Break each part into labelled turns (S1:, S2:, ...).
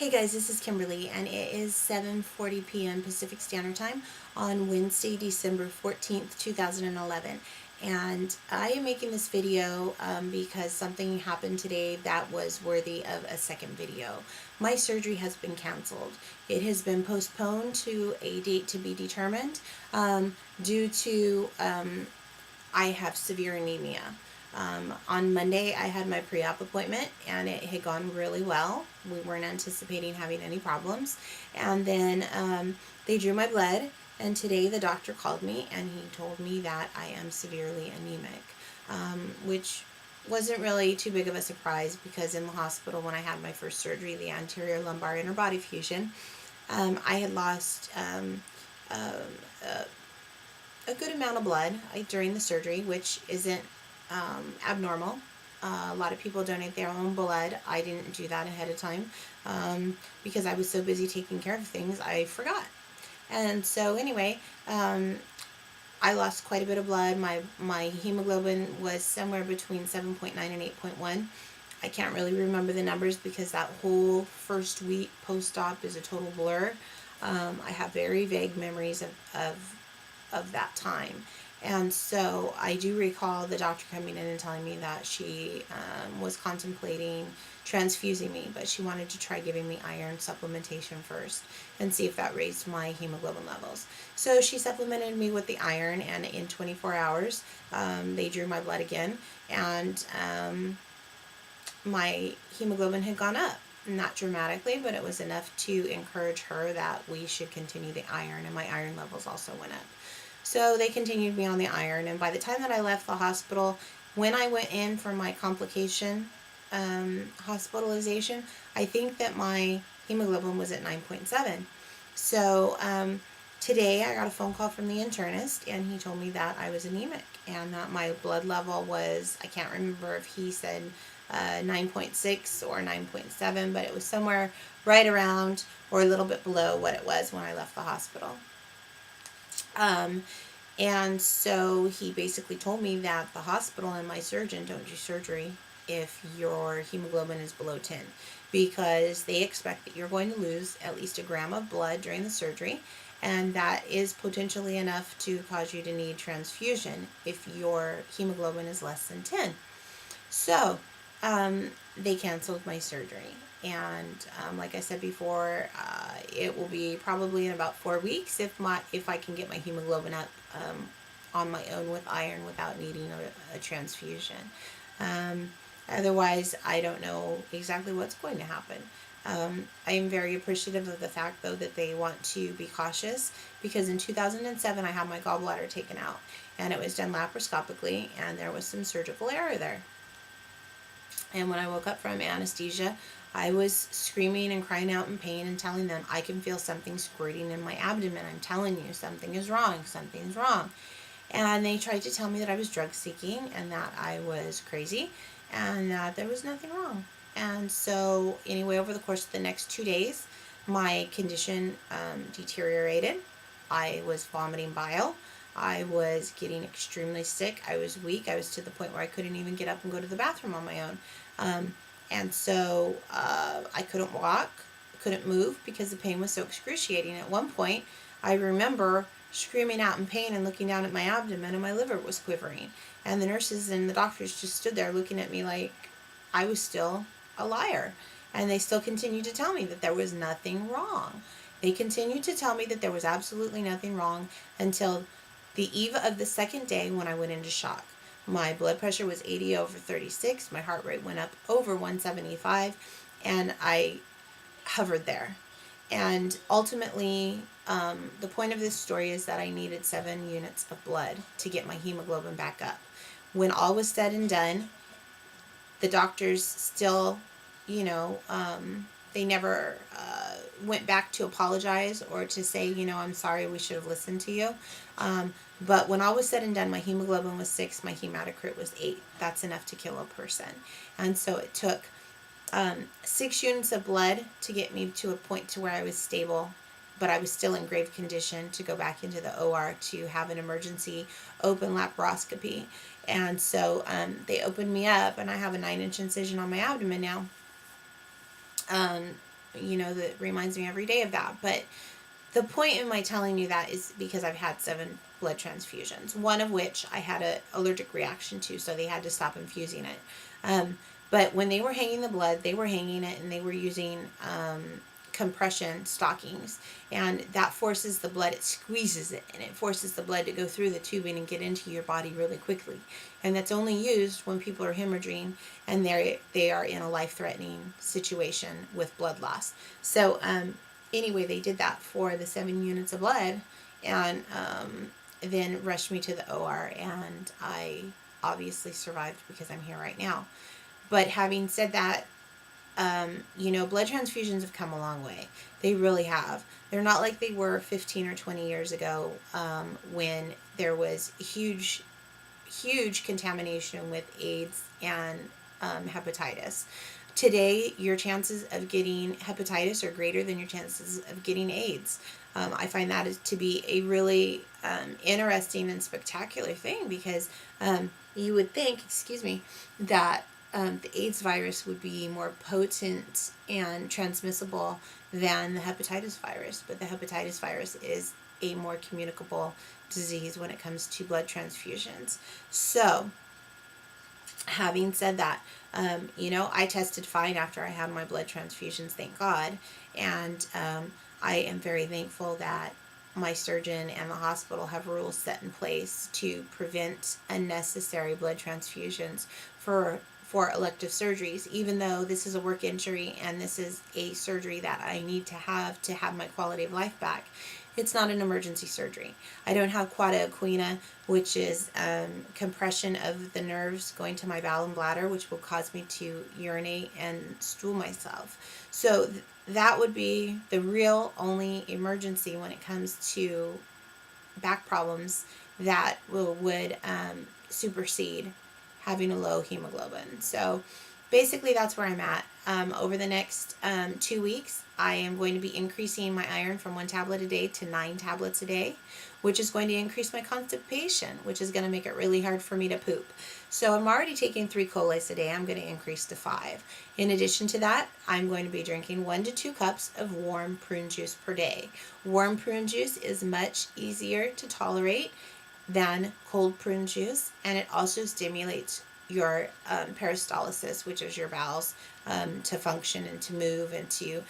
S1: Hey guys, this is Kimberly, and it is 7:40 p.m. Pacific Standard Time on Wednesday, December 14th, 2011. And I am making this video because something happened today that was worthy of a second video. My surgery has been canceled. It has been postponed to a date to be determined due to I have severe anemia. On Monday, I had my pre-op appointment, and it had gone really well. We weren't anticipating having any problems. And then they drew my blood, and today the doctor called me, and he told me that I am severely anemic, which wasn't really too big of a surprise because in the hospital when I had my first surgery, the anterior lumbar inner body fusion, I had lost uh, a good amount of blood during the surgery, which isn't abnormal. A lot of people donate their own blood. I didn't do that ahead of time because I was so busy taking care of things, I forgot. And so anyway, I lost quite a bit of blood. My hemoglobin was somewhere between 7.9 and 8.1. I can't really remember the numbers because that whole first week post-op is a total blur. I have very vague memories of that time. And so I do recall the doctor coming in and telling me that she was contemplating transfusing me, but she wanted to try giving me iron supplementation first and see if that raised my hemoglobin levels. So she supplemented me with the iron, and in 24 hours, they drew my blood again, and my hemoglobin had gone up. Not dramatically, but it was enough to encourage her that we should continue the iron, and my iron levels also went up. So they continued me on the iron, and by the time that I left the hospital, when I went in for my complication hospitalization, I think that my hemoglobin was at 9.7. So today I got a phone call from the internist, and he told me that I was anemic and that my blood level was, I can't remember if he said 9.6 or 9.7, but it was somewhere right around or a little bit below what it was when I left the hospital. And so he basically told me that the hospital and my surgeon don't do surgery if your hemoglobin is below 10, because they expect that you're going to lose at least a gram of blood during the surgery, and that is potentially enough to cause you to need transfusion if your hemoglobin is less than 10. So they canceled my surgery. And like I said before, it will be probably in about 4 weeks if I can get my hemoglobin up on my own with iron without needing a transfusion. Otherwise, I don't know exactly what's going to happen. I am very appreciative of the fact, though, that they want to be cautious, because in 2007 I had my gallbladder taken out, and it was done laparoscopically, and there was some surgical error there. And when I woke up from anesthesia, I was screaming and crying out in pain and telling them, I can feel something squirting in my abdomen. I'm telling you, something is wrong. Something's wrong. And they tried to tell me that I was drug seeking and that I was crazy and that there was nothing wrong. And so anyway, over the course of the next 2 days, my condition deteriorated. I was vomiting bile. I was getting extremely sick. I was weak. I was to the point where I couldn't even get up and go to the bathroom on my own. And so I couldn't walk, couldn't move because the pain was so excruciating. At one point, I remember screaming out in pain and looking down at my abdomen, and my liver was quivering. And the nurses and the doctors just stood there looking at me like I was still a liar. And they still continued to tell me that there was nothing wrong. They continued to tell me that there was absolutely nothing wrong until the eve of the second day when I went into shock. My blood pressure was 80/36. My heart rate went up over 175, and I hovered there. And ultimately, the point of this story is that I needed 7 units of blood to get my hemoglobin back up. When all was said and done, the doctors still, they never went back to apologize or to say, I'm sorry, we should have listened to you. But when all was said and done, my hemoglobin was 6, my hematocrit was 8. That's enough to kill a person. And so it took 6 units of blood to get me to a point to where I was stable, but I was still in grave condition to go back into the OR to have an emergency open laparoscopy. And so they opened me up, and I have a 9-inch incision on my abdomen now. that reminds me every day of that. But the point in my telling you that is because I've had 7 blood transfusions, one of which I had an allergic reaction to, so they had to stop infusing it. But when they were hanging the blood, they were hanging it and they were using compression stockings, and that forces the blood, it squeezes it, and it forces the blood to go through the tubing and get into your body really quickly. And that's only used when people are hemorrhaging and they are in a life-threatening situation with blood loss. So anyway, they did that for the 7 units of blood, and then rushed me to the OR, and I obviously survived because I'm here right now. But having said that, blood transfusions have come a long way. They really have. They're not like they were 15 or 20 years ago, when there was huge contamination with AIDS and hepatitis. Today, your chances of getting hepatitis are greater than your chances of getting AIDS. I find that to be a really interesting and spectacular thing, because you would think, that the AIDS virus would be more potent and transmissible than the hepatitis virus. But the hepatitis virus is a more communicable disease when it comes to blood transfusions. So, having said that, I tested fine after I had my blood transfusions, thank God. And I am very thankful that my surgeon and the hospital have rules set in place to prevent unnecessary blood transfusions for elective surgeries, even though this is a work injury and this is a surgery that I need to have my quality of life back. It's not an emergency surgery. I don't have quada equina, which is compression of the nerves going to my bowel and bladder, which will cause me to urinate and stool myself. So that would be the real only emergency when it comes to back problems that would supersede having a low hemoglobin. So basically that's where I'm at. Over the next 2 weeks, I am going to be increasing my iron from 1 tablet a day to 9 tablets a day, which is going to increase my constipation, which is going to make it really hard for me to poop. So I'm already taking 3 colas a day. I'm going to increase to 5. In addition to that, I'm going to be drinking 1 to 2 cups of warm prune juice per day. Warm prune juice is much easier to tolerate than cold prune juice, and it also stimulates your peristalsis, which is your bowels, to function and to move and to,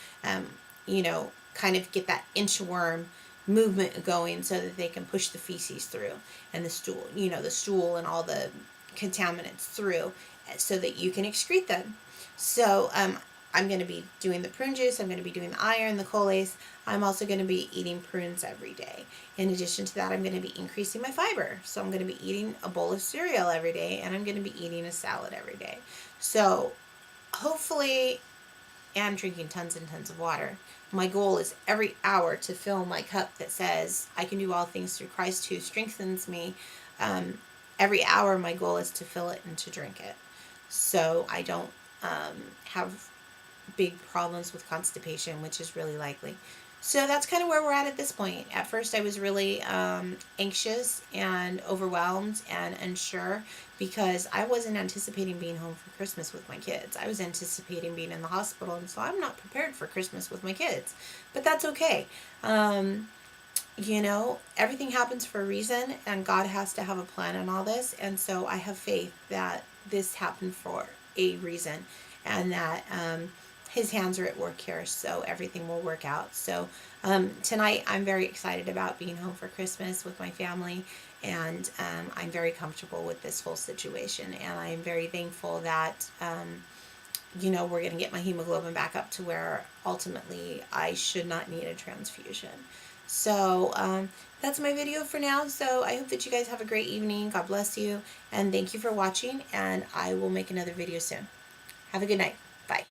S1: kind of get that inchworm movement going so that they can push the feces through and the stool and all the contaminants through so that you can excrete them. So I'm going to be doing the prune juice, I'm going to be doing the iron, the colas. I'm also going to be eating prunes every day. In addition to that, I'm going to be increasing my fiber. So I'm going to be eating a bowl of cereal every day, and I'm going to be eating a salad every day. So hopefully, and I'm drinking tons and tons of water. My goal is every hour to fill my cup that says, I can do all things through Christ who strengthens me. Every hour, my goal is to fill it and to drink it. So I don't have big problems with constipation, which is really likely. So that's kind of where we're at this point. At first, I was really anxious and overwhelmed and unsure because I wasn't anticipating being home for Christmas with my kids. I was anticipating being in the hospital, and so I'm not prepared for Christmas with my kids. But that's okay. Everything happens for a reason, and God has to have a plan in all this. And so I have faith that this happened for a reason, and that His hands are at work here, so everything will work out. So tonight I'm very excited about being home for Christmas with my family, and I'm very comfortable with this whole situation, and I'm very thankful that we're going to get my hemoglobin back up to where ultimately I should not need a transfusion. So that's my video for now. So I hope that you guys have a great evening. God bless you, and thank you for watching, and I will make another video soon. Have a good night.